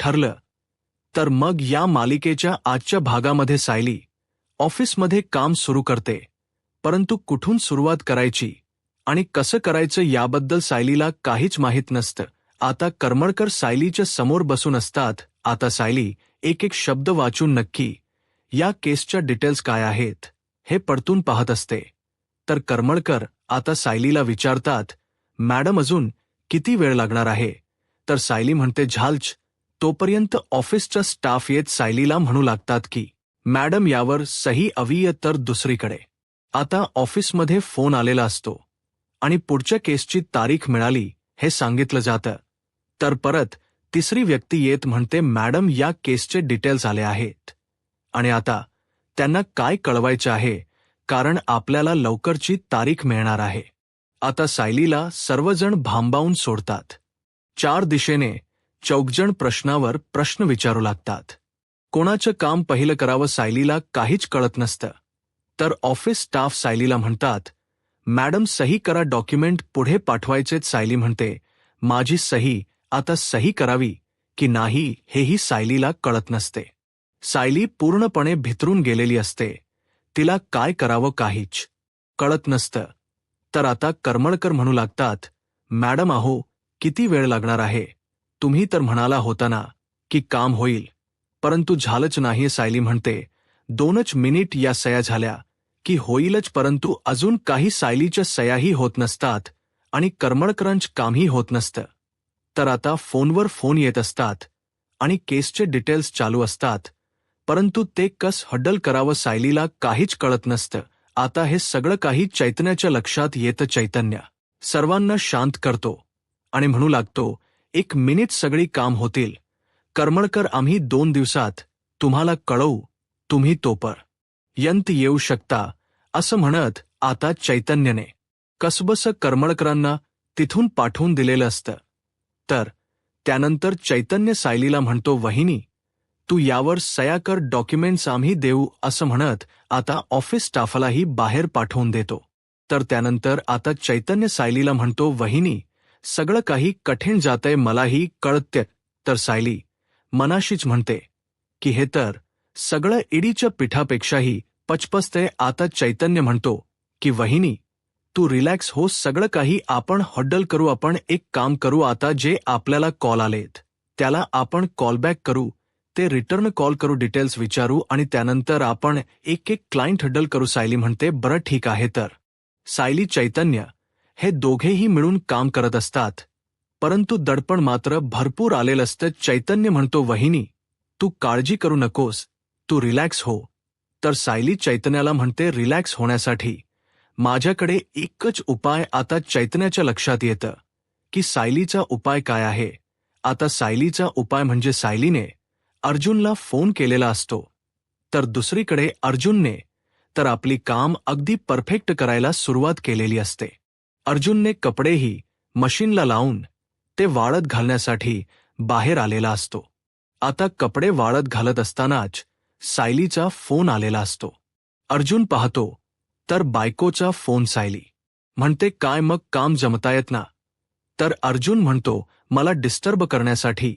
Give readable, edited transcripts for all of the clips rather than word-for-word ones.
ठरलं. तर मग या मालिकेच्या आजच्या भागामध्ये सायली ऑफिसमध्ये काम सुरू करते, परंतु कुठून सुरुवात करायची आणि कसं करायचं याबद्दल सायलीला काहीच माहीत नसतं. आता करमळकर सायलीच्या समोर बसून असतात. आता सायली एक एक शब्द वाचून नक्की या केसच्या डिटेल्स काय आहेत हे पडतून पाहत असते. तर करमळकर आता सायलीला विचारतात, मॅडम अजून किती वेळ लागणार आहे? तर सायली म्हणते, झालच. तोपर्यंत ऑफिसचा स्टाफ येत सायलीला म्हणू लागतात की मॅडम यावर सही हवीय. तर दुसरीकडे आता ऑफिसमध्ये फोन आलेला असतो आणि पुढच्या केसची तारीख मिळाली हे सांगितलं जातं. तर परत तिसरी व्यक्ती येत म्हणते, मॅडम या केसचे डिटेल्स आले आहेत आणि आता त्यांना काय कळवायचं आहे, कारण आपल्याला लवकरची तारीख मिळणार आहे. आता सायलीला सर्वजण भांबावून सोडतात. चार दिशेने चौघजण प्रश्नावर प्रश्न विचारू लागतात. कोणाचं काम पहिलं करावं सायलीला काहीच कळत नसतं. तर ऑफिस स्टाफ सायलीला म्हणतात, मॅडम सही करा, डॉक्युमेंट पुढे पाठवायचेत. सायली म्हणते, माझी सही आता सही करावी की नाही हेही सायलीला कळत नसते. सायली पूर्णपणे भितरून गेलेली असते. तिला काय करावं काहीच कळत नसतं. तर आता करमळकर म्हणू लागतात, मॅडम अहो किती वेळ लागणार आहे? तुम्ही तर म्हणाला होता ना की काम होईल, परंतु झालंच नाही. सायली म्हणते, 2च मिनिट या सया झाल्या की होईलच, परंतु अजून काही सायलीच्या सयाही होत नसतात आणि करमळकरांचं कामही होत नसतं. तर आता फोनवर फोन येत असतात आणि केसचे डिटेल्स चालू असतात, परंतु ते कसं हँडल करावं सायलीला काहीच कळत नसतं. आता हे सगळं काही चैतन्याच्या लक्षात येतं. चैतन्य सर्वांना शांत करतो आणि म्हणू लागतो, 1 मिनिट सगळी काम होतील. करमळकर आम्ही 2 दिवसात तुम्हाला कळवू, तुम्ही तोपर्यंत येऊ शकता. असं म्हणत आता चैतन्यने कसबसं करमळकरांना तिथून पाठवून दिलेलं असतं. तर त्यानंतर चैतन्य सायलीला म्हणतो, वहिनी तू यावर सया कर, डॉक्युमेंट्स आम्ही देऊ. असं म्हणत आता ऑफिस स्टाफलाही बाहेर पाठवून देतो. तर त्यानंतर आता चैतन्य सायलीला म्हणतो, वहिनी सगळं काही कठीण जातंय, मलाही कळतंय. तर सायली मनाशीच म्हणते की हे तर सगळं इडीच्या पिठापेक्षाही पचपसतंय. आता चैतन्य म्हणतो की वहिनी तू रिलॅक्स हो, सगळं काही आपण हँडल करू. आपण एक काम करू, आता जे आपल्याला कॉल आलेत त्याला आपण कॉलबॅक करू, ते रिटर्न कॉल करू, डिटेल्स विचारू आणि त्यानंतर आपण एक एक क्लायंट हँडल करू. सायली म्हणते, बरं ठीक आहे. तर सायली चैतन्य हे दोघेही मिळून काम करत असतात, परंतु दडपण मात्र भरपूर आलेलं असतं. चैतन्य म्हणतो, वहिनी तू काळजी करू नकोस, तू रिलॅक्स हो. तर सायली चैतन्याला म्हणते, रिलॅक्स होण्यासाठी माझ्याकडे एकच उपाय. आता चैतन्याच्या लक्षात येतं की सायलीचा उपाय काय आहे. आता सायलीचा उपाय म्हणजे सायलीने अर्जुनला फोन केलेला असतो. तर दुसरीकडे अर्जुनने तर आपली काम अगदी परफेक्ट करायला सुरुवात केलेली असते. अर्जुनने कपडेही मशीनला लावून ते वाळत घालण्यासाठी बाहेर आलेला असतो. आता कपडे वाळत घालत असतानाच सायलीचा फोन आलेला असतो. अर्जुन पाहतो तर बायकोचा फोन. सायली म्हणते, काय मग काम जमतायत ना? तर अर्जुन म्हणतो, मला डिस्टर्ब करण्यासाठी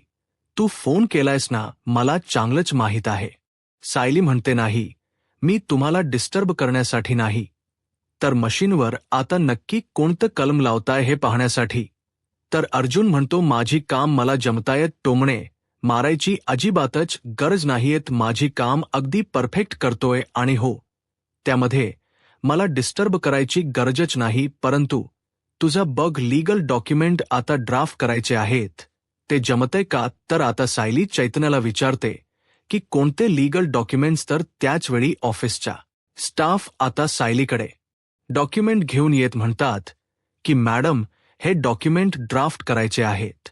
तू फोन केलायस ना, मला चांगलंच माहीत आहे. सायली म्हणते, नाही मी तुम्हाला डिस्टर्ब करण्यासाठी नाही, तर मशीनवर आता नक्की कोणतं कलम लावताय हे पाहण्यासाठी. तर अर्जुन म्हणतो, माझी काम मला जमतायत, टोमणे मारायची अजिबातच गरज नाहीयेत, माझी काम अगदी परफेक्ट करतोय आणि हो त्यामध्ये मला डिस्टर्ब करायची गरजच नाही. परंतु तुझा बघ लीगल डॉक्युमेंट आता ड्राफ्ट करायचे आहेत, ते जमतंय का? तर आता सायली चैतन्याला विचारते की कोणते लीगल डॉक्युमेंट्स. तर त्याचवेळी ऑफिसचा स्टाफ आता सायलीकडे डॉक्युमेंट घेऊन येत म्हणतात की मॅडम हे डॉक्युमेंट ड्राफ्ट करायचे आहेत.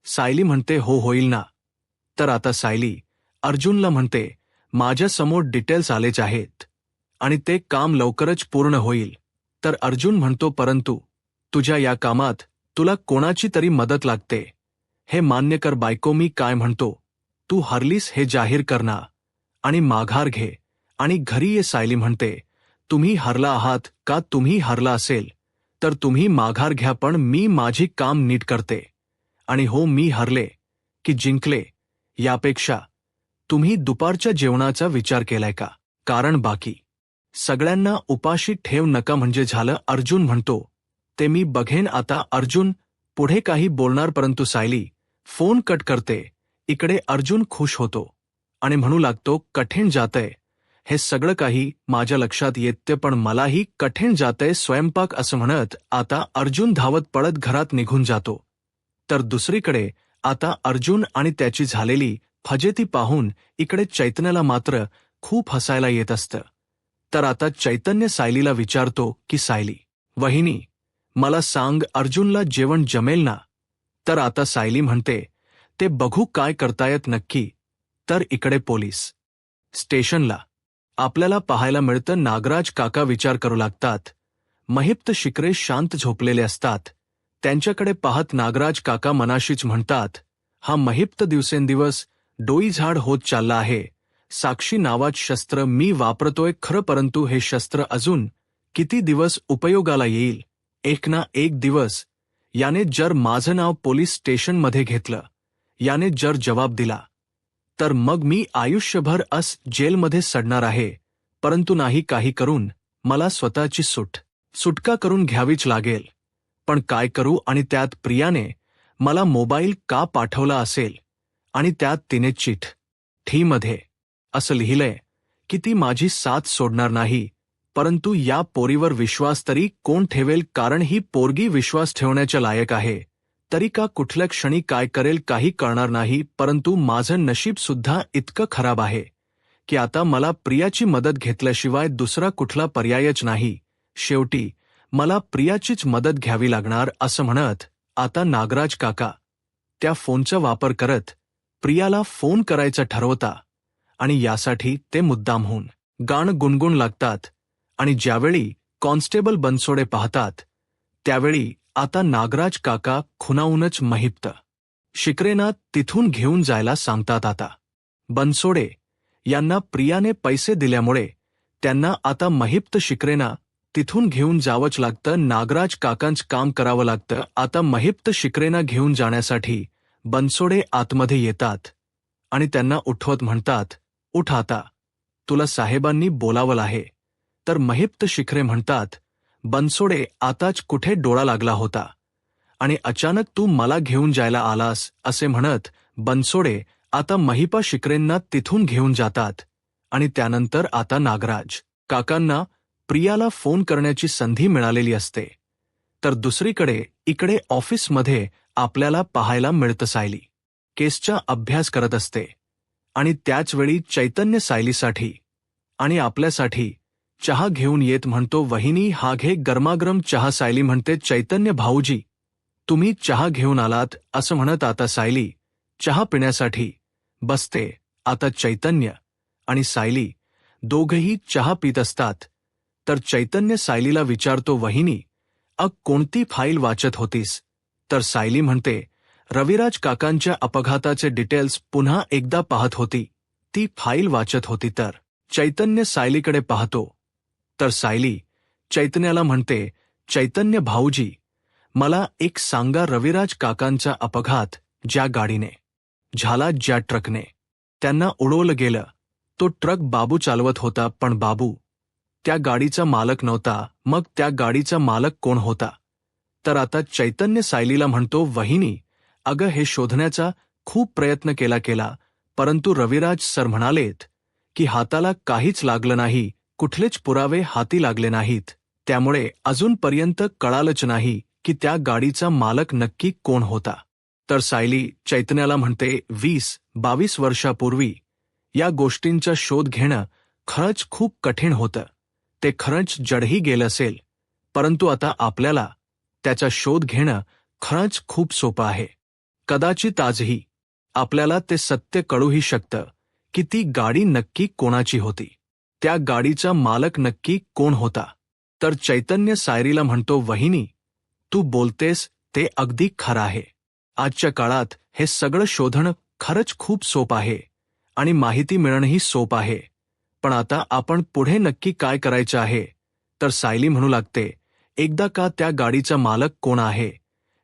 सायली म्हणते, हो होईल ना. तर आता सायली अर्जुनला म्हणते, माझ्यासमोर डिटेल्स आलेच आहेत आणि ते काम लवकरच पूर्ण होईल. तर अर्जुन म्हणतो, परंतु तुझ्या या कामात तुला कोणाची तरी मदत लागते, हे मान्य कर. बायको मी काय म्हणतो, तू हरलीस हे जाहीर कर ना आणि माघार घे आणि घरी ये. सायली म्हणते, तुम्ही हरला आहात का? तुम्ही हरला असेल तर तुम्ही माघार घ्या, पण मी माझी काम नीट करते आणि हो मी हरले की जिंकले यापेक्षा तुम्ही दुपारच्या जेवणाचा विचार केलाय का? कारण बाकी सगळ्यांना उपाशी ठेव नका म्हणजे झालं. अर्जुन म्हणतो, ते मी बघेन आता. अर्जुन पुढे काही बोलणार परंतु सायली फोन कट करते. इकडे अर्जुन खुश होतो आणि म्हणू लागतो, कठीण जातंय हे सगळं काही माझ्या लक्षात येते, पण मलाही कठीण जातंय स्वयंपाक. असं म्हणत आता अर्जुन धावत पळत घरात निघून जातो. तर दुसरीकडे आता अर्जुन आणि त्याची झालेली फजेती पाहून इकडे चैतन्याला मात्र खूप हसायला येत असतं. तर आता चैतन्य सायलीला विचारतो की सायली वहिनी मला सांग, अर्जुनला जेवण जमेल ना? तर आता सायली म्हणते, ते बघू काय करतायत नक्की. तर इकडे पोलीस स्टेशनला आपल्याला पाहायला मिळतं. नागराज काका विचार करू लागतात. महिप्त शिकरे शांत झोपलेले असतात. त्यांच्याकडे पाहत नागराज काका मनाशीच म्हणतात, हा महिप्त दिवसेंदिवस डोईझाड होत चालला आहे. साक्षी नावात शस्त्र मी वापरतोय खरं, परंतु हे शस्त्र अजून किती दिवस उपयोगाला येईल? एक ना एक दिवस याने जर माझं नाव पोलीस स्टेशनमध्ये घेतलं, याने जर जबाब दिला, तर मग मी आयुष्यभर जेलमध्ये सडणार आहे. परंतु नाही, काही करून मला स्वतःची सुटका करून घ्यावीच लागेल. पण काय करू? आणि त्यात प्रियाने मला मोबाईल का पाठवला असेल आणि त्यात तिने चिठ्ठीमध्ये असं लिहिलंय की ती माझी साथ सोडणार नाही. परंतु या पोरीवर विश्वास तरी कोण ठेवेल? कारण ही पोरगी विश्वास ठेवण्याच्या लायक आहे. तरी का कुठल्या क्षणी काय करेल काही कळणार नाही. परंतु माझं नशीब सुद्धा इतकं खराब आहे की आता मला प्रियाची मदत घेतल्याशिवाय दुसरा कुठला पर्यायच नाही. शेवटी मला प्रियाचीच मदत घ्यावी लागणार. असं म्हणत आता नागराज काका त्या फोनचा वापर करत प्रियाला फोन करायचा ठरवता आणि यासाठी ते मुद्दामहून गाणं गुणगुण लागतात. आणि ज्यावेळी कॉन्स्टेबल बनसोडे पाहतात, त्यावेळी आता नागराज काका खुनावूनच महिप्त शिकरेना तिथून घेऊन जायला सांगतात. आता बनसोडे यांना प्रियाने पैसे दिल्यामुळे त्यांना आता महिप्त शिकरेना तिथून घेऊन जावंच लागतं. नागराज काकांच काम करावं लागतं. आता महिप्त शिकरेना घेऊन जाण्यासाठी बनसोडे आतमध्ये येतात आणि त्यांना उठवत म्हणतात, उठ आता, तुला साहेबांनी बोलावलं आहे. तर महिप्त शिखरे म्हणतात, बनसोडे आताच कुठे डोळा लागला होता आणि अचानक तू मला घेऊन जायला आलास. असे म्हणत बनसोडे आता महिपा शिकरेंना तिथून घेऊन जातात आणि त्यानंतर आता नागराज काकांना प्रियाला फोन करण्याची संधी मिळालेली असते. तर दुसरीकडे इकडे ऑफिसमध्ये आपल्याला पाहायला मिळतं सायली केसचा अभ्यास करत असते आणि त्याचवेळी चैतन्य सायलीसाठी आणि आपल्यासाठी चहा घेऊन येत म्हणतो, वहिनी हा घे गरमागरम चहा. सायली म्हणते, चैतन्य भाऊजी तुम्ही चहा घेऊन आलात. असं म्हणत आता सायली चहा पिण्यासाठी बसते. आता चैतन्य आणि सायली दोघेही चहा पित असतात. तर चैतन्य सायलीला विचारतो, वहिनी कोणती फाईल वाचत होतीस? तर सायली म्हणते, रविराज काकांच्या अपघाताचे डिटेल्स पुन्हा एकदा पाहत होती, ती फाईल वाचत होती. तर चैतन्य सायलीकडे पाहतो. तर सायली चैतन्याला म्हणते, चैतन्य भाऊजी मला एक सांगा, रविराज काकांचा अपघात ज्या गाडीने झाला, ज्या ट्रकने त्यांना उडवलं गेलं, तो ट्रक बाबू चालवत होता, पण बाबू त्या गाडीचा मालक नव्हता. मग त्या गाडीचा मालक कोण होता? तर आता चैतन्य सायलीला म्हणतो, वहिनी अगं हे शोधण्याचा खूप प्रयत्न केला, परंतु रविराज सर म्हणालेत की हाताला काहीच लागलं नाही, कुठलेच पुरावे हाती लागले नाहीत. त्यामुळे अजूनपर्यंत कळालंच नाही की त्या गाडीचा मालक नक्की कोण होता. तर सायली चैतन्याला म्हणते, 20-22 वर्षापूर्वी या गोष्टींचा शोध घेणं खरंच खूप कठीण होतं. ते खरंच जडही गेलं असेल, परंतु आता आपल्याला त्याचा शोध घेणं खरंच खूप सोपं आहे. कदाचित आजही आपल्याला ते सत्य कळूही शकतं की ती गाडी नक्की कोणाची होती, त्या गाडीचा मालक नक्की कोण होता. तर चैतन्य सायलीला म्हणतो, वहिनी तू बोलतेस ते अगदी खरं आहे. आजच्या काळात हे सगळं शोधणं खरंच खूप सोपं आहे आणि माहिती मिळणंही सोपं आहे. पण आता आपण पुढे नक्की काय करायचं आहे? तर सायली म्हणू लागते, एकदा का त्या गाडीचा मालक कोण आहे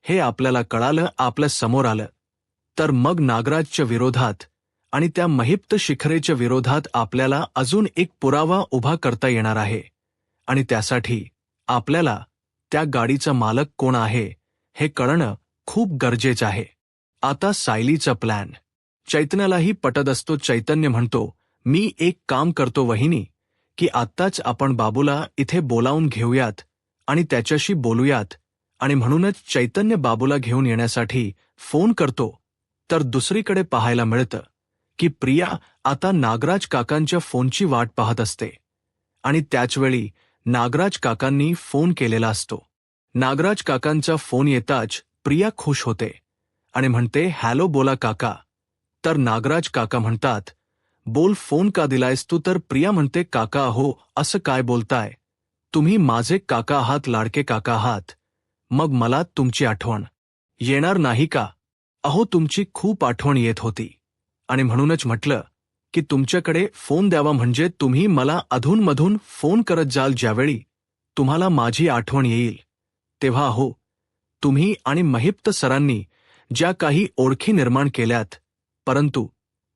हे आपल्याला कळालं, आपल्या समोर आलं, तर मग नागराजच्या विरोधात आणि त्या महिप्त शिखरेच्या विरोधात आपल्याला अजून एक पुरावा उभा करता येणार आहे, आणि त्यासाठी आपल्याला त्या गाडीचा मालक कोण आहे हे कळणं खूप गरजेचं आहे. आता सायलीचा प्लॅन चैतन्यालाही पटत असतो. चैतन्य म्हणतो, मी एक काम करतो वहिनी, की आत्ताच आपण बाबूला इथे बोलावून घेऊयात आणि त्याच्याशी बोलूयात. आणि म्हणूनच चैतन्य बाबूला घेऊन येण्यासाठी फोन करतो. तर दुसरीकडे पाहायला मिळतं की प्रिया आता नागराज काकांच्या फोनची वाट पाहत असते, आणि त्याचवेळी नागराज काकांनी फोन केलेला असतो. नागराज काकांचा फोन येताच प्रिया खुश होते आणि म्हणते, हॅलो बोला काका. तर नागराज काका म्हणतात, बोल, फोन का दिलायस तू? तर प्रिया म्हणते, काका हो, असं काय बोलताय? तुम्ही माझे काका आहात, लाडके काका आहात. मग मला तुमची आठवण येणार नाही का? अहो, तुमची खूप आठवण येत होती आणि म्हणूनच म्हटलं की तुमच्याकडे फोन द्यावा, म्हणजे तुम्ही मला अधूनमधून फोन करत जाल. ज्यावेळी तुम्हाला माझी आठवण येईल तेव्हा हो, तुम्ही आणि महिप्त सरांनी ज्या काही ओळखी निर्माण केल्यात, परंतु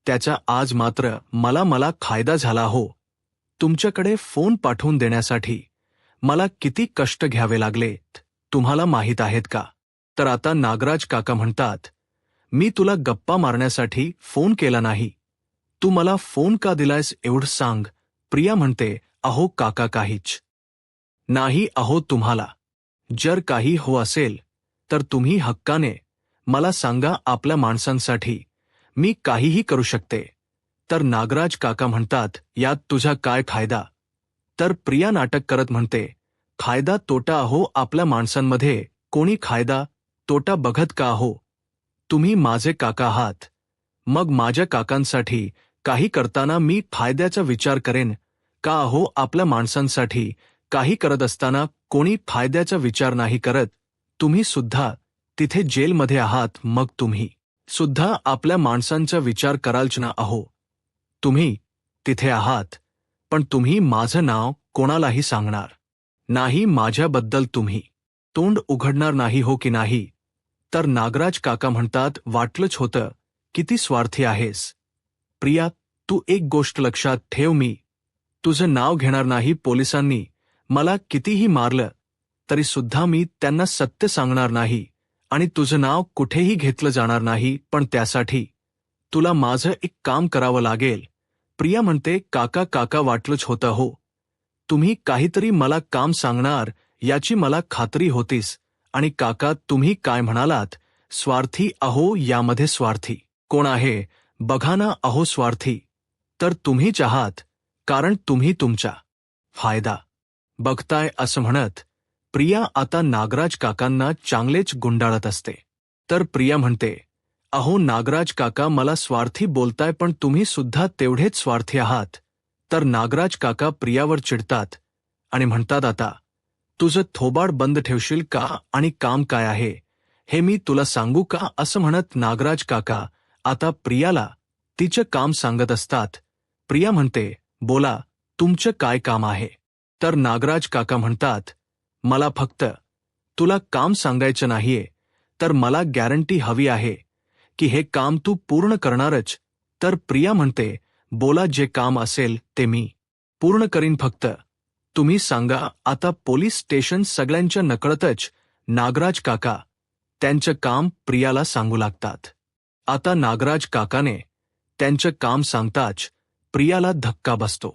त्याचा आज मात्र मला फायदा झाला हो. तुमच्याकडे फोन पाठवून देण्यासाठी मला किती कष्ट घ्यावे लागलेत तुम्हाला माहीत आहेत का? तर आता नागराज काका म्हणतात, मी तुला गप्पा मारण्यासाठी फोन केला नाही, तू मला फोन का दिलायस एवढं सांग. प्रिया म्हणते, अहो काका, काहीच नाही. अहो, तुम्हाला जर काही हो असेल तर तुम्ही हक्काने मला सांगा. आपल्या माणसांसाठी मी काहीही करू शकते. तर नागराज काका म्हणतात, यात तुझा काय फायदा? तर प्रिया नाटक करत म्हणते, फायदा तोटा? अहो, आपल्या माणसांमध्ये कोणी फायदा तोटा बघत का हो? तुम्ही माझे काका आहात, मग माझ्या काकांसाठी काही करताना मी फायद्याचा विचार करेन का हो? आपल्या माणसांसाठी काही करत असताना कोणी फायद्याचा विचार नाही करत. तुम्ही सुद्धा तिथे जेलमध्ये आहात, मग तुम्ही सुद्धा आपल्या माणसांचा विचार करालच ना? अहो, तुम्ही तिथे आहात, पण तुम्ही माझं नाव कोणालाही सांगणार नाही. माझ्याबद्दल तुम्ही तोंड उघडणार नाही, हो की नाही? तर नागराज काका म्हणतात, वाटलंच होतं, किती स्वार्थी आहेस. प्रिया, तू एक गोष्ट लक्षात ठेव, मी तुझं नाव घेणार नाही. पोलिसांनी मला कितीही मारलं तरी सुद्धा मी त्यांना सत्य सांगणार नाही, आणि तुझं नाव कुठेही घेतलं जाणार नाही. पण त्यासाठी तुला माझं एक काम करावं लागेल. प्रिया म्हणते, काका काका, वाटलंच होतं हो, तुम्ही काहीतरी मला काम सांगणार याची मला खात्री होतीच. आणि काका, तुम्ही काय म्हणालात, स्वार्थी? अहो, यामध्ये स्वार्थी कोण आहे बघा ना. अहो, स्वार्थी तर तुम्हीच आहात, कारण तुम्ही तुमचा फायदा बघताय. असं म्हणत प्रिया आता नागराज काकांना चांगलेच गुंडाळत असते. तर प्रिया म्हणते, अहो नागराज काका, मला स्वार्थी बोलताय, पण तुम्ही सुद्धा तेवढेच स्वार्थी आहात. तर नागराज काका प्रियावर चिडतात आणि म्हणतात, आता तुझं थोबाड बंद ठेवशील का, आणि काम काय आहे हे मी तुला सांगू का? असं म्हणत नागराज काका आता प्रियाला तिचं काम सांगत असतात. प्रिया म्हणते, बोला, तुमचं काय काम आहे? तर नागराज काका म्हणतात, मला फक्त तुला काम सांगायचं नाहीये, तर मला गॅरंटी हवी आहे की हे काम तू पूर्ण करणारच. तर प्रिया म्हणते, बोला, जे काम असेल ते मी पूर्ण करीन, फक्त तुम्ही सांगा. आता पोलीस स्टेशन सगळ्यांच्या नकळतच नागराज काका त्यांचं काम प्रियाला सांगू लागतात. आता नागराज काकाने त्यांचं काम सांगताच प्रियाला धक्का बसतो.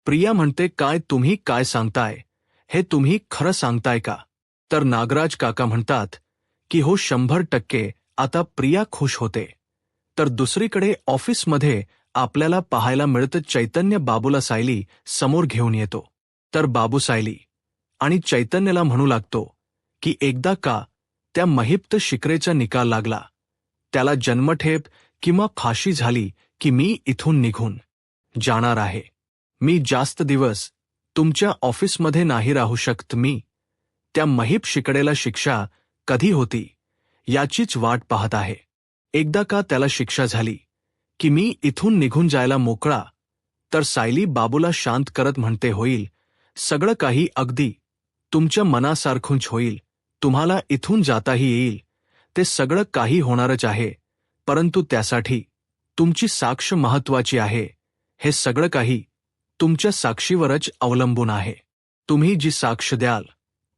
प्रिया म्हणते, काय तुम्ही काय सांगताय, हे तुम्ही खरं सांगताय का? तर नागराज काका म्हणतात की हो, 100%. आता प्रिया खुश होते. तर दुसरीकडे ऑफिसमध्ये आपल्याला पाहायला मिळतं, चैतन्य बाबूला सायली समोर घेऊन येतो. तर बाबू सायली आणि चैतन्यला म्हणू लागतो की एकदा का त्या महिप्त शिकरेचा निकाल लागला, त्याला जन्मठेप किंवा फाशी झाली की मी इथून निघून जाणार आहे. मी जास्त दिवस तुमच्या ऑफिसमध्ये नाही राहू शकत. मी त्या महिप शिकडेला शिक्षा कधी होती याचीच वाट पाहत आहे. एकदा का त्याला शिक्षा झाली की मी इथून निघून जायला मोकळा. तर सायली बाबूला शांत करत म्हणते, होईल, सगळं काही अगदी तुमच्या मनासारखंच होईल. तुम्हाला इथून जाताही येईल. ते सगळं काही होणारच आहे, परंतु त्यासाठी तुमची साक्ष महत्वाची आहे. हे सगळं काही तुमच्या साक्षीवरच अवलंबून आहे. तुम्ही जी साक्ष द्याल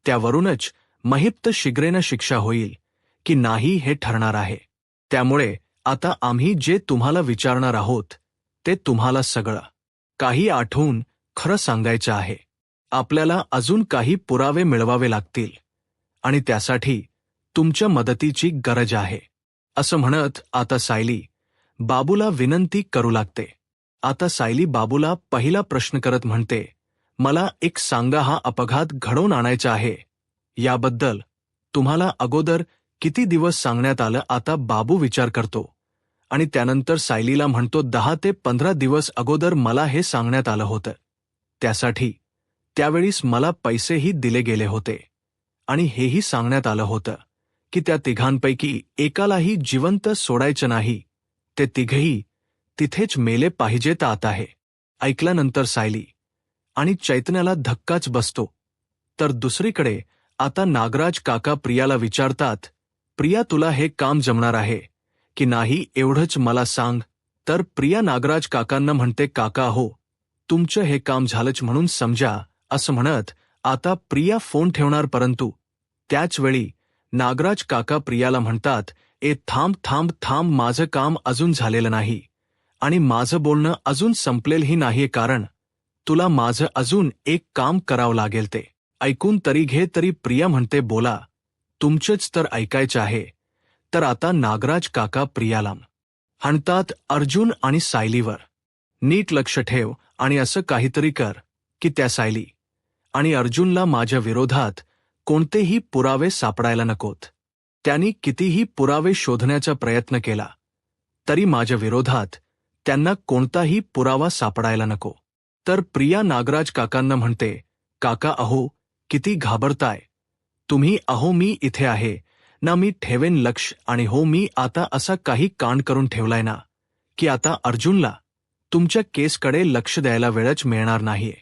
त्यावरूनच महिप्त शीघ्रेन शिक्षा होईल की नाही हे ठरणार आहे. त्यामुळे आता आम्ही जे तुम्हाला विचारणार आहोत ते तुम्हाला सगळं काही आठवून खरं सांगायचं आहे. आपल्याला अजून काही पुरावे मिळवावे लागतील आणि त्यासाठी तुमच्या मदतीची गरज आहे. असं म्हणत आता सायली बाबूला विनंती करू लागते. आता सायली बाबूला पहिला प्रश्न करत म्हणते, मला एक सांगा, हा अपघात घडवून आणायचा आहे याबद्दल तुम्हाला अगोदर किती दिवस सांगण्यात आलं? आता बाबू विचार करतो आणि त्यानंतर सायलीला म्हणतो, 10 ते 15 दिवस अगोदर मला हे सांगण्यात आलं होतं. त्यासाठी त्यावेळीस मला पैसेही दिले गेले होते आणि हेही सांगण्यात आलं होतं की त्या तिघांपैकी एकालाही जिवंत सोडायचं नाही. ते तिघही तिथेच मेले पाहिजेत. आता हे ऐकल्यानंतर सायली आणि चैतन्याला धक्काच बसतो. तर दुसरीकडे आता नागराज काका प्रियाला विचारतात, प्रिया तुला हे काम जमणार आहे की नाही एवढंच मला सांग. तर प्रिया नागराज काकांना म्हणते, काका हो, तुमचं हे काम झालंच म्हणून समजा. असं म्हणत आता प्रिया फोन ठेवणार, परंतु त्याच वेळी नागराज काका प्रियाला म्हणतात, थांब थांब थांब, माझं काम अजून झालेलं नाही आणि माझं बोलणं अजून संपलेलंही नाहीये, कारण तुला माझं अजून एक काम करावं लागेल. ते ऐकून तरी घे. तरी प्रिया म्हणते, बोला, तुमचंच तर ऐकायचं आहे. तर आता नागराज काका प्रियाला हाणतात, अर्जुन आणि सायलीवर नीट लक्ष ठेव आणि असं काहीतरी कर की त्या सायली आणि अर्जुनला माझ्या विरोधात कोणतेही पुरावे सापडायला नकोत. त्यांनी कितीही पुरावे शोधण्याचा प्रयत्न केला तरी माझ्या विरोधात त्यांना कोणताही पुरावा सापडायला नको. तर प्रिया नागराज काकांना म्हणते, काका अहो, किती घाबरताय तुम्ही? अहो, मी इथे आहे ना, मी ठेवेन लक्ष. आणि हो, मी आता असा काही कांड करून ठेवलाय ना की आता अर्जुनला तुमच्या केसकडे लक्ष द्यायला वेळच मिळणार नाहीये.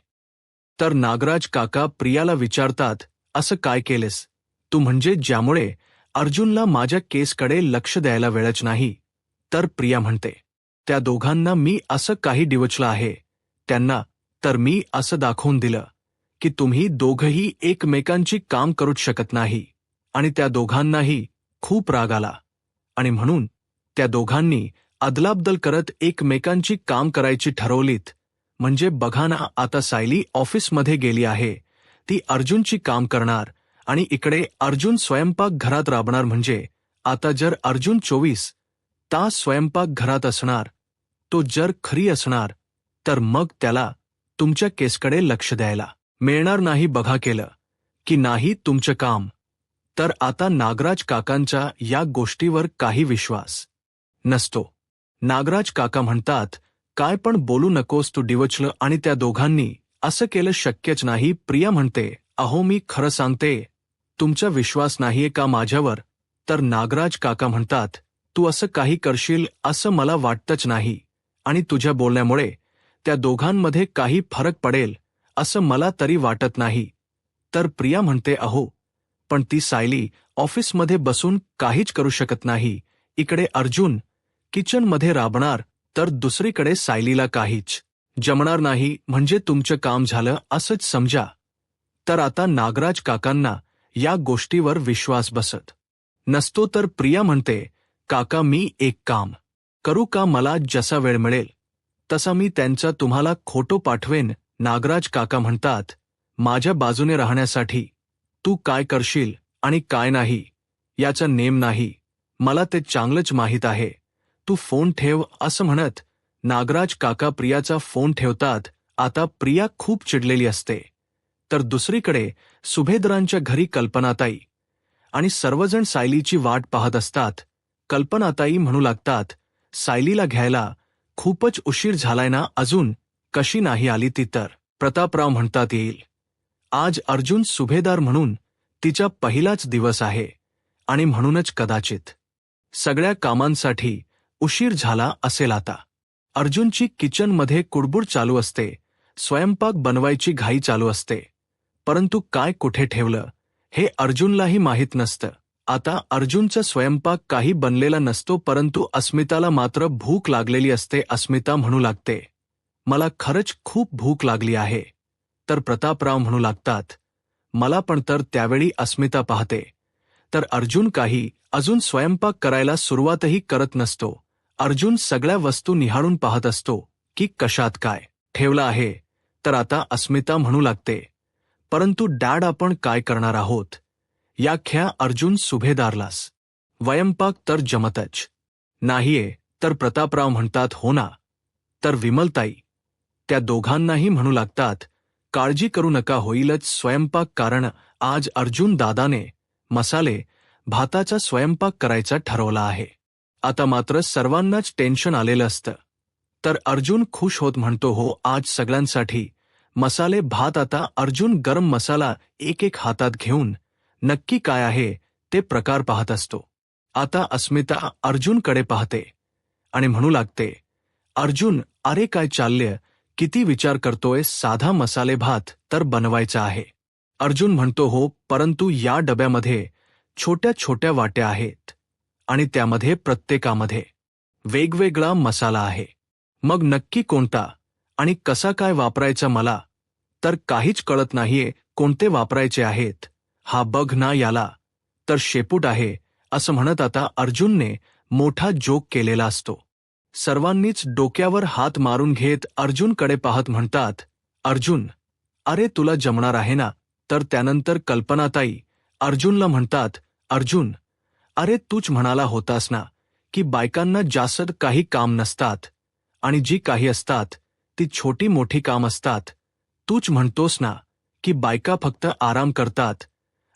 तर नागराज काका प्रियाला विचारतात, असं काय केलेस तू, म्हणजे ज्यामुळे अर्जुनला माझ्या केसकडे लक्ष द्यायला वेळच नाही? तर प्रिया म्हणते, त्या दोघांना मी असं काही डिवचलं आहे त्यांना, तर मी असं दाखवून दिलं की तुम्ही दोघंही एकमेकांची काम करूच शकत नाही. आणि त्या दोघांनाही खूप राग आला आणि म्हणून त्या दोघांनी अदलाबदल करत एकमेकांची काम करायची ठरवलीत. म्हणजे बघा ना, आता सायली ऑफिसमध्ये गेली आहे, ती अर्जुनची काम करणार आणि इकडे अर्जुन स्वयंपाक घरात राबणार. म्हणजे आता जर अर्जुन 24 तास स्वयंपाक घरात असणार, तो जर खरी असणार, तर मग त्याला तुमच्या केसकडे लक्ष द्यायला मिळणार नाही. बघा केलं की नाही तुमचं काम. तर आता नागराज काकांचा या गोष्टीवर काही विश्वास नसतो. नागराज काका म्हणतात, काय पण बोलू नकोस तू, डिवचलं आणि त्या दोघांनी असं केलं शक्यच नाही. प्रिया म्हणते, अहो मी खरं सांगते, तुमचा विश्वास नाहीये का माझ्यावर? तर नागराज काका म्हणतात, तू असं काही करशील असं मला वाटतच नाही आणि तुझ्या बोलण्यामुळे त्या दोघांमध्ये काही फरक पडेल असं मला तरी वाटत नाही. तर प्रिया म्हणते, अहो पण ती सायली ऑफिसमध्ये बसून काहीच करू शकत नाही, इकडे अर्जुन किचनमध्ये राबणार, तर दुसरीकडे सायलीला काहीच जमणार नाही. म्हणजे तुमचं काम झालं असंच समजा. तर आता नागराज काकांना या गोष्टीवर विश्वास बसत नसतो. तर प्रिया म्हणते, काका मी एक काम करू का? मला जसा वेळ मिळेल तसा मी त्यांचा तुम्हाला फोटो पाठवेन. नागराज काका म्हणतात, माझ्या बाजूने राहण्यासाठी तू काय करशील आणि काय नाही याचा नेम नाही, मला ते चांगलंच माहीत आहे. तू फोन ठेव. असं म्हणत नागराज काका प्रियाचा फोन ठेवतात. आता प्रिया खूप चिडलेली असते. तर दुसरीकडे सुभेदारांच्या घरी कल्पनाताई आणि सर्वजण सायलीची वाट पाहत असतात. कल्पनाताई म्हणू लागतात, सायलीला घ्यायला खूपच उशीर झालाय ना, अजून कशी नाही आली ती? तर प्रतापराव म्हणतात, येईल. आज अर्जुन सुभेदार म्हणून तिचा पहिलाच दिवस आहे आणि म्हणूनच कदाचित सगळ्या कामांसाठी उशीर झाला असेल. आता अर्जुनची किचनमध्ये कुडबुड चालू असते, स्वयंपाक बनवायची घाई चालू असते, परंतु काय कुठे ठेवलं हे अर्जुनलाही माहीत नसतं. आता अर्जुनचा स्वयंपाक काही बनलेला नसतो, परंतु अस्मिताला मात्र भूक लागलेली असते. अस्मिता म्हणू लागते, मला खरंच खूप भूक लागली आहे. तर प्रतापराव म्हणू लागतात, मला पण. तर त्यावेळी अस्मिता पाहते तर अर्जुन काही अजून स्वयंपाक करायला सुरुवातही करत नसतो. अर्जुन सगळ्या वस्तू निहाळून पाहत असतो की कशात काय ठेवलं आहे. तर आता अस्मिता म्हणू लागते, परंतु डॅड आपण काय करणार आहोत? याख्या अर्जुन सुभेदारलास स्वयंपाक तर जमतच नाहीये. तर प्रतापराव म्हणतात, हो ना. तर विमलताई त्या दोघांनाही म्हणू लागतात, काळजी करू नका, होईलच स्वयंपाक. कारण आज अर्जुन दादाने मसाले भाताचा स्वयंपाक करायचा ठरवला आहे. आता मात्र सर्वांनाच टेन्शन आलेलं असतं. तर अर्जुन खुश होत म्हणतो, हो, आज सगळ्यांसाठी मसाले भात. आता अर्जुन गरम मसाला एक एक हातात घेऊन नक्की काय आहे ते प्रकार पाहत असतो. आता अस्मिता अर्जुनकडे पाहते आणि म्हणू लागते, अर्जुन, अरे काय चाललंय? किती विचार करतोय? साधा मसाले भात तर बनवायचा आहे. अर्जुन म्हणतो, हो, परंतु या डब्यामध्ये छोट्या छोट्या वाट्या आहेत आणि त्यामध्ये प्रत्येकामध्ये वेगवेगळा मसाला आहे. मग नक्की कोणता आणि कसा काय वापरायचा मला तर काहीच कळत नाहीये. कोणते वापरायचे आहेत? हा बघ ना, याला तर शेपूट आहे. असं म्हणत आता अर्जुनने मोठा जोक केलेला असतो. सर्वांनीच डोक्यावर हात मारून घेत अर्जुनकडे पाहत म्हणतात, अर्जुन, अरे तुला जमणार आहे ना? तर त्यानंतर कल्पनाताई अर्जुनला म्हणतात, अर्जुन, अरे तूच म्हणाला होतास ना की बायकांना जास्त काही काम नसतात आणि जी काही असतात ती छोटी मोठी काम असतात. तूच म्हणतोस ना की बायका फक्त आराम करतात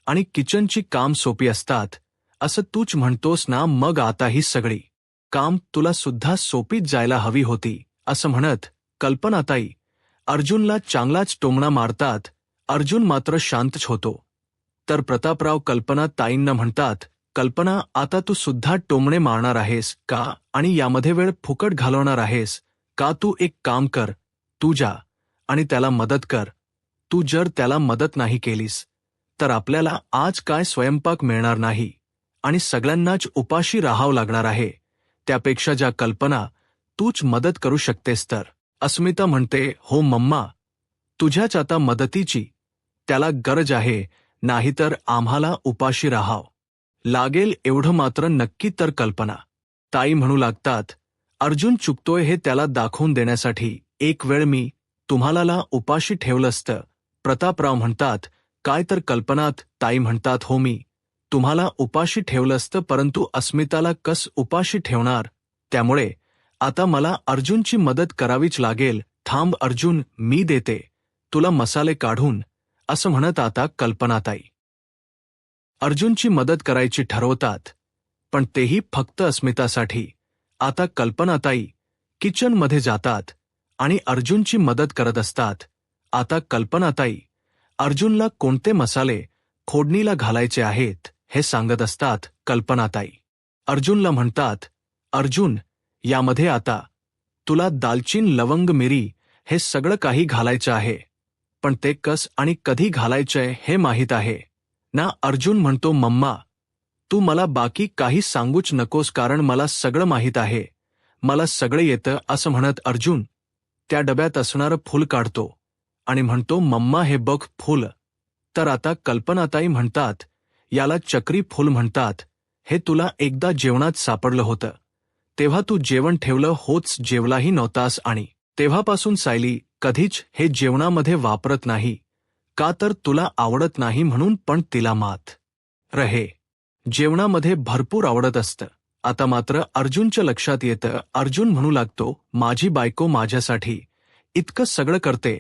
आणि किचनची काम सोपी असतात. असं तूच म्हणतोस ना. मग आता ही सगळी काम तुला सुद्धा सोपीच जायला हवी होती. असं म्हणत कल्पनाताई अर्जुनला चांगलाच टोमणा मारतात. अर्जुन मात्र शांतच होतो. तर प्रतापराव कल्पनाताईंना म्हणतात, कल्पना, आता तू सुद्धा टोमणे मारणार आहेस का आणि यामध्ये वेळ फुकट घालवणार आहेस का? तू एक काम कर, तू जा आणि त्याला मदत कर. तू जर त्याला मदत नाही केलीस तर आपल्याला आज काय स्वयंपाक मिळणार नाही आणि सगळ्यांनाच उपाशी राहावं लागणार आहे. त्यापेक्षा ज्या कल्पना तूच मदत करू शकतेस तर. अस्मिता म्हणते, हो मम्मा, तुझ्याच आता मदतीची त्याला गरज आहे, नाहीतर आम्हाला उपाशी राहावं लागेल एवढं मात्र नक्की. तर कल्पना ताई म्हणू लागतात, अर्जुन चुकतोय हे त्याला दाखवून देण्यासाठी एक वेळ मी तुम्हाला उपाशी ठेवलं असतं. प्रतापराव म्हणतात, काय? तर कल्पनात ताई म्हणतात, हो, मी तुम्हाला उपाशी ठेवलं असतं, परंतु अस्मिताला कस उपाशी ठेवणार? त्यामुळे आता मला अर्जुनची मदत करावीच लागेल. थांब अर्जुन, मी देते तुला मसाले काढून. असं म्हणत आता कल्पनाताई अर्जुनची मदत करायची ठरवतात, पण तेही फक्त अस्मितासाठी. आता कल्पनाताई किचनमध्ये जातात आणि अर्जुनची मदत करत असतात. आता कल्पनाताई अर्जुनला कोणते मसाले फोडणीला घालायचे आहेत हे सांगत असतात. कल्पनाताई अर्जुनला म्हणतात, अर्जुन, यामध्ये आता तुला दालचीन, लवंग, मिरी हे सगळं काही घालायचं आहे, पण ते कस आणि कधी घालायचंय हे माहीत आहे ना? अर्जुन म्हणतो, मम्मा, तू मला बाकी काही सांगूच नकोस, कारण मला सगळं माहीत आहे, मला सगळं येतं. असं म्हणत अर्जुन त्या डब्यात असणारं फूल काढतो आणि म्हणतो, मम्मा, हे बघ फूल. तर आता कल्पनाताई म्हणतात, याला चक्री फूल म्हणतात. हे तुला एकदा जेवणात सापडलं होतं, तेव्हा तू जेवण ठेवलं होच, जेवलाही नव्हतास आणि तेव्हापासून सायली कधीच हे जेवणामध्ये वापरत नाही. का? तर तुला आवडत नाही म्हणून. पण तिला मात्र हे जेवणामध्ये भरपूर आवडत असतं. आता मात्र अर्जुनच्या लक्षात येतं. अर्जुन म्हणू लागतो, माझी बायको माझ्यासाठी इतकं सगळं करते,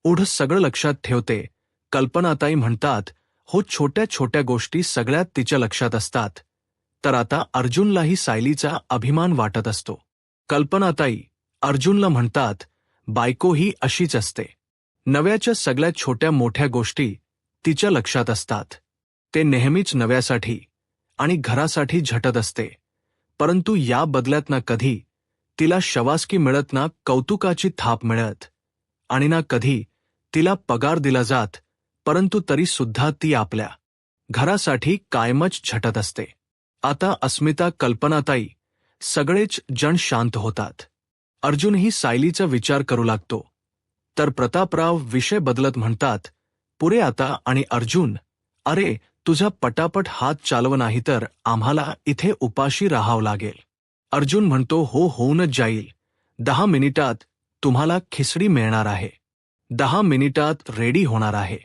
एवढं सगळं लक्षात ठेवते. कल्पनाताई म्हणतात, हो, छोट्या छोट्या गोष्टी सगळ्यात तिच्या लक्षात असतात. तर आता अर्जुनलाही सायलीचा अभिमान वाटत असतो. कल्पनाताई अर्जुनला म्हणतात, बायको ही अशीच असते, नव्याच्या सगळ्या छोट्या मोठ्या गोष्टी तिच्या लक्षात असतात. ते नेहमीच नव्यासाठी आणि घरासाठी झटत असते, परंतु या बदल्यात ना कधी तिला शबासकी मिळत, ना कौतुकाची थाप मिळत आणि ना कधी तिला पगार दिला जात, परंतु तरी सुद्धा ती आपल्या घरासाठी कायमच झटत असते. आता अस्मिता, कल्पनाताई सगळेच जण शांत होतात. अर्जुनही सायलीचा विचार करू लागतो. तर प्रतापराव विषय बदलत म्हणतात, पुरे आता. आणि अर्जुन, अरे तुझा पटापट हात चालव, नाही तर आम्हाला इथे उपाशी राहावं लागेल. अर्जुन म्हणतो, हो होऊनच जाईल. 10 मिनिटात तुम्हाला खिचडी मिळणार आहे. 10 मिनिटात रेडी होणार आहे.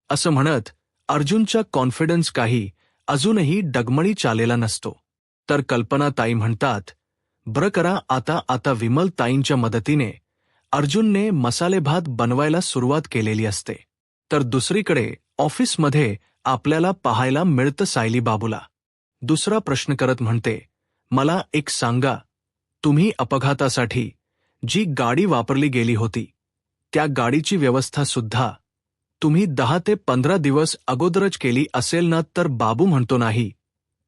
असं म्हणत अर्जुनचा कॉन्फिडन्स काही अजूनही डगमळी चालेला नसतो. तर कल्पनाताई म्हणतात, बरं करा आता विमल ताईंच्या मदतीने अर्जुनने मसाले भात बनवायला सुरुवात केलेली असते. तर दुसरीकडे ऑफिसमध्ये आपल्याला पाहायला मिळतं सायली बाबूला दुसरा प्रश्न करत म्हणते, मला एक सांगा, तुम्ही अपघातासाठी जी गाडी वापरली गेली होती त्या गाडीची व्यवस्था सुद्धा तुम्ही 10 ते 15 दिवस अगोदरच केली असेल ना? तर बाबू म्हणतो, नाही,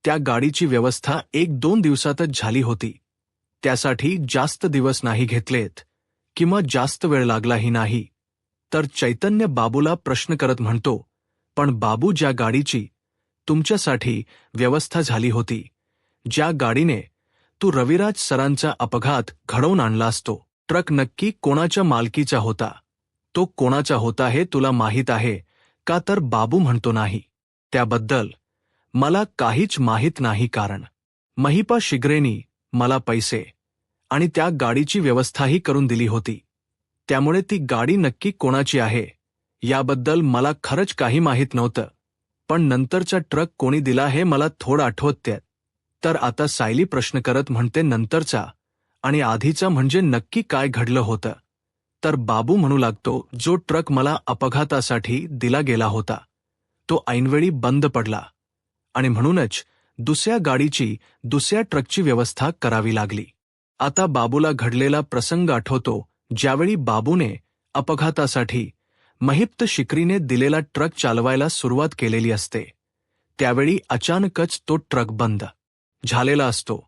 त्या गाडीची व्यवस्था 1-2 दिवसातच झाली होती. त्यासाठी जास्त दिवस नाही घेतलेत किंवा जास्त वेळ लागलाही नाही. तर चैतन्य बाबूला प्रश्न करत म्हणतो, पण बाबू, ज्या गाडीची तुमच्यासाठी व्यवस्था झाली होती, ज्या गाडीने तू रविराज सरांचा अपघात घडवून आणला असतो, ट्रक नक्की कोणाच्या मालकीचा होता? तो कोणाचा होता हे तुला माहीत आहे का? तर बाबू म्हणतो, नाही, त्याबद्दल मला काहीच माहीत नाही, कारण महिपा शिगरेनी मला पैसे आणि त्या गाडीची व्यवस्थाही करून दिली होती. त्यामुळे ती गाडी नक्की कोणाची आहे याबद्दल मला खरंच काही माहीत नव्हतं. पण नंतरचा ट्रक कोणी दिला हे मला थोडं आठवतंय. तर आता सायली प्रश्न करत म्हणते, नंतरचा आणि आधीचा म्हणजे नक्की काय घडलं होतं? तर बाबू म्हणू लागतो, जो ट्रक मला अपघातासाठी दिला गेला होता तो ऐनवेळी बंद पडला आणि म्हणूनच दुसऱ्या गाडीची, दुसऱ्या ट्रकची व्यवस्था करावी लागली. आता बाबूला घडलेला प्रसंग आठवतो, ज्यावेळी बाबूने अपघातासाठी महिप्त शिकरीने दिलेला ट्रक चालवायला सुरुवात केलेली असते. त्यावेळी अचानकच तो ट्रक बंद झालेला असतो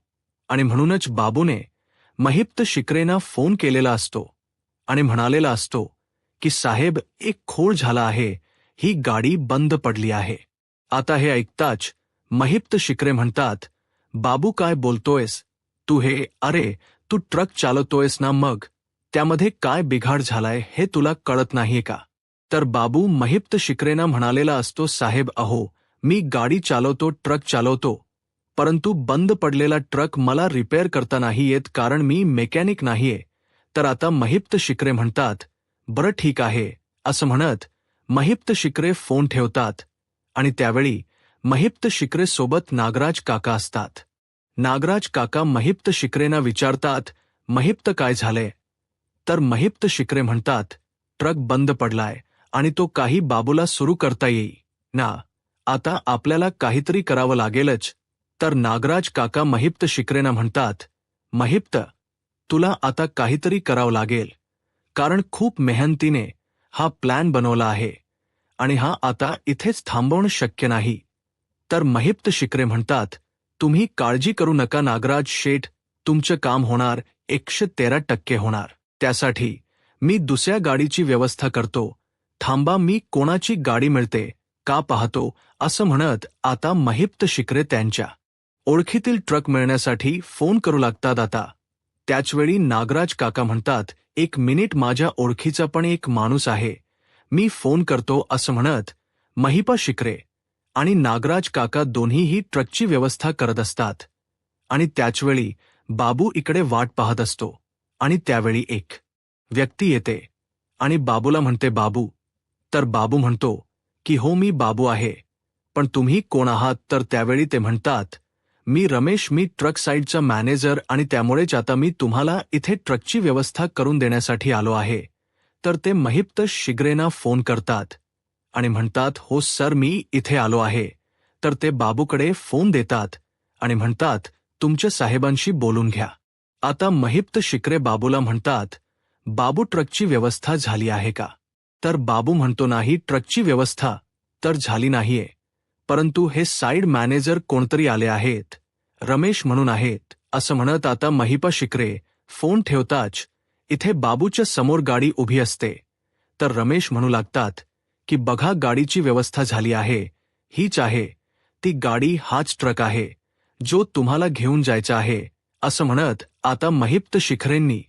आणि म्हणूनच बाबूने महिप्त शिकरेंना फोन केलेला असतो आणि म्हणालेला असतो की साहेब, एक खोळ झाला आहे, ही गाडी बंद पडली आहे. आता हे ऐकताच महिप्त शिकरे म्हणतात, बाबू काय बोलतोयस तू हे? अरे तू ट्रक चालवतोयस ना, मग त्यामध्ये काय बिघाड झालाय हे तुला कळत नाहीये का? तर बाबू महिप्त शिकरेंना म्हणालेला असतो, साहेब अहो, मी गाडी चालवतो, ट्रक चालवतो, परंतु बंद पडलेला ट्रक मला रिपेअर करता नाही येत, कारण मी मेकॅनिक नाहीये. तर आता महिप्त शिकरे म्हणतात, बरं ठीक आहे. असं म्हणत महिप्त शिकरे फोन ठेवतात आणि त्यावेळी महिप्त शिकरे सोबत नागराज काका असतात. नागराज काका महिप्त शिकरेंना विचारतात, महिप्त काय झालंय? तर महिप्त शिकरे म्हणतात, ट्रक बंद पडलाय आणि तो काही बाबूला सुरू करता येई ना, आता आपल्याला काहीतरी करावं लागेलच. तर नागराज काका महिप्त शिकरेंना म्हणतात, महिप्त, तुला आता काहीतरी करावं लागेल, कारण खूप मेहनतीने हा प्लॅन बनवला आहे आणि हा आता इथेच थांबवणं शक्य नाही. तर महिप्त शिकरे म्हणतात, तुम्ही काळजी करू नका नागराज शेठ, तुमचं काम होणार, 113% होणार. त्यासाठी मी दुसऱ्या गाडीची व्यवस्था करतो, थांबा, मी कोणाची गाडी मिळते का पाहतो. असं म्हणत आता महिप्त शिकरे त्यांच्या ओळखीतील ट्रक मिळण्यासाठी फोन करू लागतात. आता त्याचवेळी नागराज काका म्हणतात, 1 मिनिट, माझ्या ओळखीचा पण एक माणूस आहे, मी फोन करतो. असं म्हणत महिपा शिकरे आणि नागराज काका दोन्हीही ट्रकची व्यवस्था करत असतात आणि त्याचवेळी बाबू इकडे वाट पाहत असतो. आणि त्यावेळी एक व्यक्ती येते आणि बाबूला म्हणते, बाबू. तर बाबू म्हणतो की हो, मी बाबू आहे, पण तुम्ही कोण आहात? तर त्यावेळी ते म्हणतात, मी रमेश, मी ट्रक साईडचा मॅनेजर, आणि त्यामुळेच आता मी तुम्हाला इथे ट्रकची व्यवस्था करून देण्यासाठी आलो आहे. तर ते महिप्त शिगरेंना फोन करतात आणि म्हणतात, हो सर, मी इथे आलो आहे. तर ते बाबूकडे फोन देतात आणि म्हणतात, तुमच्या साहेबांशी बोलून घ्या. आता महिप्त शिकरे बाबूला म्हणतात, बाबू, ट्रकची व्यवस्था झाली आहे का? तर बाबू म्हणतो, नाही, ट्रकची व्यवस्था तर झाली नाहीये, परंतु हे साईड मॅनेजर कोणतरी आले आहेत, रमेश म्हणून आहेत. असं म्हणत आता महिपा शिकरे फोन ठेवताच इथे बाबूच्या समोर गाडी उभी असते. तर रमेश म्हणू लागतात की बघा, गाडीची व्यवस्था झाली आहे, हीच आहे ती गाडी, हाच ट्रक आहे जो तुम्हाला घेऊन जायचा आहे, असं म्हणत आता महिप्त शिखरेंनी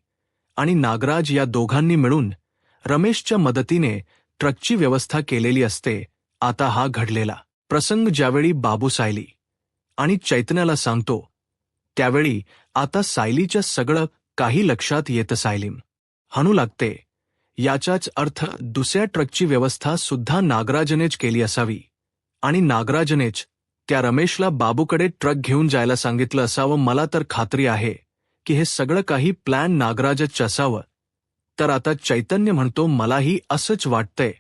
आणि नागराज या दोघांनी मिळून रमेशच्या मदतीने ट्रकची व्यवस्था केलेली असते. आता हा घडलेला प्रसंग ज्यावेळी बाबू सायली आणि चैतन्याला सांगतो, त्यावेळी आता सायलीच्या सगळं काही लक्षात येतं. सायली हणू लागते. याचाच अर्थ दुसऱ्या ट्रकची व्यवस्था सुद्धा नागराजनेच केली असावी आणि नागराजनेच त्या रमेशला बाबूकडे ट्रक घेऊन जायला सांगितलं असावं. मला तर खात्री आहे की हे सगळं काही प्लॅन नागराजच असावं. तर आता चैतन्य म्हणतो, मलाही असंच वाटतंय.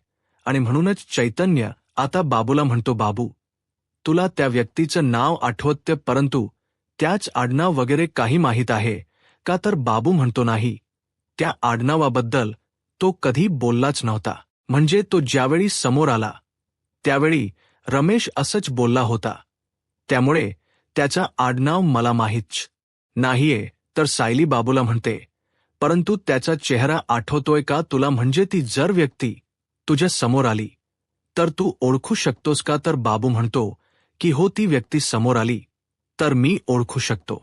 आणि म्हणूनच चैतन्य आता बाबूला म्हणतो, बाबू, तुला त्या व्यक्तीचं नाव आठवतं, परंतु त्याच आडनाव वगैरे काही माहीत आहे का? तर बाबू म्हणतो, नाही, त्या आडनावाबद्दल तो कधी बोललाच नव्हता. म्हणजे तो ज्यावेळी समोर आला त्यावेळी रमेश असंच बोलला होता, त्यामुळे त्याचा आडनाव मला माहीत नाहीये. तर सायली बाबूला म्हणते, परंतु त्याचा चेहरा आठवतोय का तुला? म्हणजे ती जर व्यक्ती तुझ्या समोर आली तर तू ओळखू शकतोस का? तर बाबू म्हणतो की हो, ती व्यक्ती समोर आली तर मी ओळखू शकतो.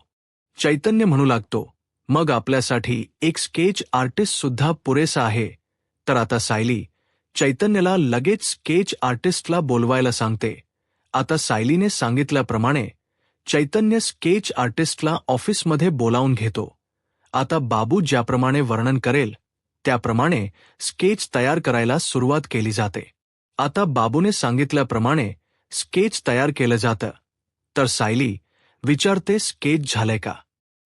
चैतन्य म्हणू लागतो, मग आपल्यासाठी एक स्केच आर्टिस्ट सुद्धा पुरेसा आहे. तर आता सायली चैतन्याला लगेच स्केच आर्टिस्टला बोलवायला सांगते. आता सायलीने सांगितल्याप्रमाणे चैतन्य स्केच आर्टिस्टला ऑफिसमध्ये बोलावून घेतो. आता बाबू ज्याप्रमाणे वर्णन करेल त्याप्रमाणे स्केच तयार करायला सुरुवात केली जाते. आता बाबूने सांगितल्याप्रमाणे स्केच तयार केलं जातं. तर सायली विचारते, स्केच झालंय का?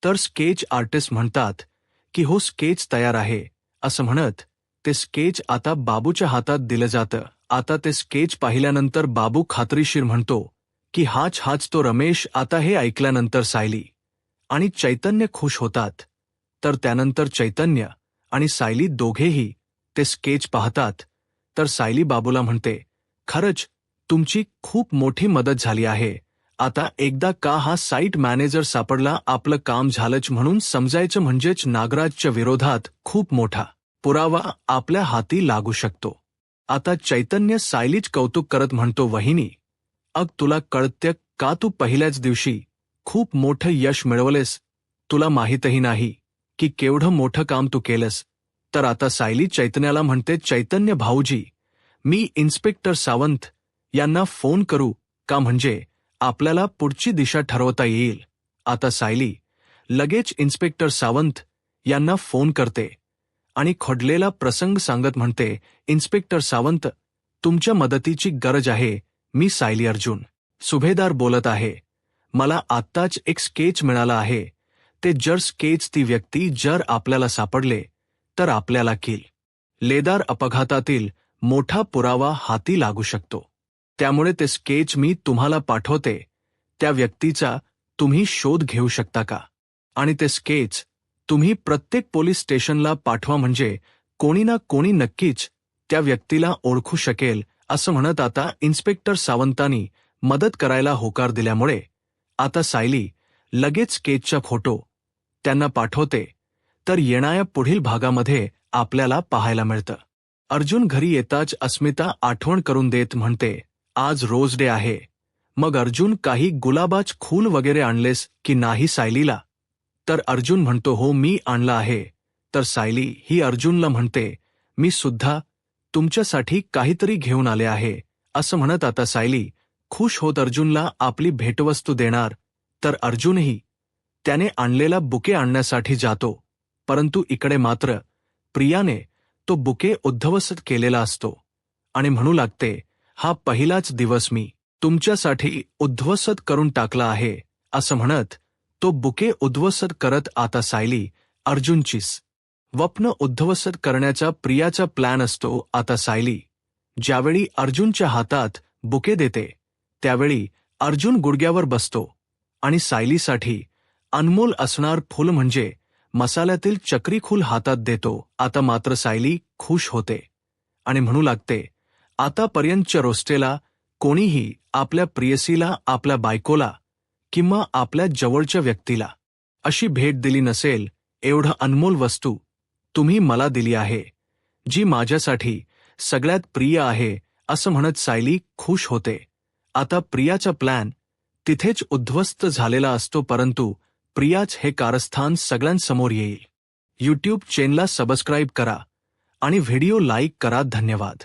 तर स्केच आर्टिस्ट म्हणतात की हो, स्केच तयार आहे, असं म्हणत ते स्केच आता बाबूच्या हातात दिलं जातं. आता ते स्केच पाहिल्यानंतर बाबू खात्रीशीर म्हणतो की हाच तो रमेश. आता हे ऐकल्यानंतर सायली आणि चैतन्य खुश होतात. तर त्यानंतर चैतन्य आणि सायली दोघेही ते स्केच पाहतात. तर सायली बाबूला म्हणते, खरंच तुमची खूप मोठी मदत झाली आहे. आता एकदा का हा साईट मॅनेजर सापडला, आपलं काम झालंच म्हणून समजायचं. म्हणजेच नागराजच्या विरोधात खूप मोठा पुरावा आपल्या हाती लागू शकतो. आता चैतन्य सायलीच कौतुक करत म्हणतो, वहिनी, तुला कळतं का? तू पहिल्याच दिवशी खूप मोठं यश मिळवलेस. तुला माहीतही नाही की केवढं मोठं काम तू केलंस. तर आता सायली चैतन्याला म्हणते, चैतन्य भाऊजी, मी इन्स्पेक्टर सावंत यांना फोन करू का? म्हणजे आपल्याला पुढची दिशा ठरवता येईल. आता सायली लगेच इन्स्पेक्टर सावंत यांना फोन करते आणि घडलेला प्रसंग सांगत म्हणते, इन्स्पेक्टर सावंत, तुमच्या मदतीची गरज आहे. मी सायली अर्जुन सुभेदार बोलत आहे. मला आत्ताच एक स्केच मिळाला आहे. ते जर स्केच, ती व्यक्ती जर आपल्याला सापडले तर आपल्याला लेदार अपघातातील मोठा पुरावा हाती लागू शकतो. त्यामुळे ते स्केच मी तुम्हाला पाठवते. त्या व्यक्तीचा तुम्ही शोध घेऊ शकता का? आणि ते स्केच तुम्ही प्रत्येक पोलीस स्टेशनला पाठवा, म्हणजे कोणी ना कोणी नक्कीच त्या व्यक्तीला ओळखू शकेल. असं म्हणत आता इन्स्पेक्टर सावंतांनी मदत करायला होकार दिल्यामुळे आता सायली लगेच स्केचचा फोटो त्यांना पाठवते. तर येणाऱ्या पुढील भागामध्ये आपल्याला पाहायला मिळतं, अर्जुन घरी येताच अस्मिता आठवण करून देत म्हणते, आज रोज डे आहे. मग अर्जुन, काही गुलाबाच फूल वगैरे आणलेस की नाही सायलीला? तर अर्जुन म्हणतो, हो, मी आणलं आहे. तर सायली ही अर्जुनला म्हणते, मी सुद्धा तुमच्यासाठी काहीतरी घेऊन आले आहे. असं म्हणत आता सायली खुश होत अर्जुनला आपली भेटवस्तू देणार. तर अर्जुनही त्याने आणलेला बुके आणण्यासाठी जातो. परंतु इकडे मात्र प्रियाने तो बुके उद्ध्वस्त केलेला असतो आणि म्हणू लागते, हा पहिलाच दिवस मी तुमच्यासाठी उद्ध्वस्त करून टाकला आहे. असं म्हणत तो बुके उद्ध्वस्त करत आता सायली अर्जुनची स्वप्न उद्ध्वस्त करण्याचा प्रियाचा प्लॅन असतो. आता सायली ज्यावेळी अर्जुनच्या हातात बुके देते त्यावेळी अर्जुन गुडघ्यावर बसतो आणि सायलीसाठी अनमोल असणार फूल म्हणजे मसाल्यातील चक्री फूल हातात देतो. आता मात्र सायली खुश होते आणि म्हणू लागते, आतापर्यंतच्या रोस्टेला कोणीही आपल्या प्रियसीला, आपल्या बायकोला किंवा आपल्या जवळच्या व्यक्तीला अशी भेट दिली नसेल. एवढं अनमोल वस्तू तुम्ही मला दिली आहे, जी माझ्यासाठी सगळ्यात प्रिय आहे. असं म्हणत सायली खुश होते. आता प्रियाचा प्लॅन तिथेच उद्ध्वस्त झालेला असतो, परंतु प्रियाच हे कारस्थान सगळ्यांसमोर येईल. यूट्यूब चॅनलला सबस्क्राईब करा आणि व्हिडिओ लाईक करा. धन्यवाद.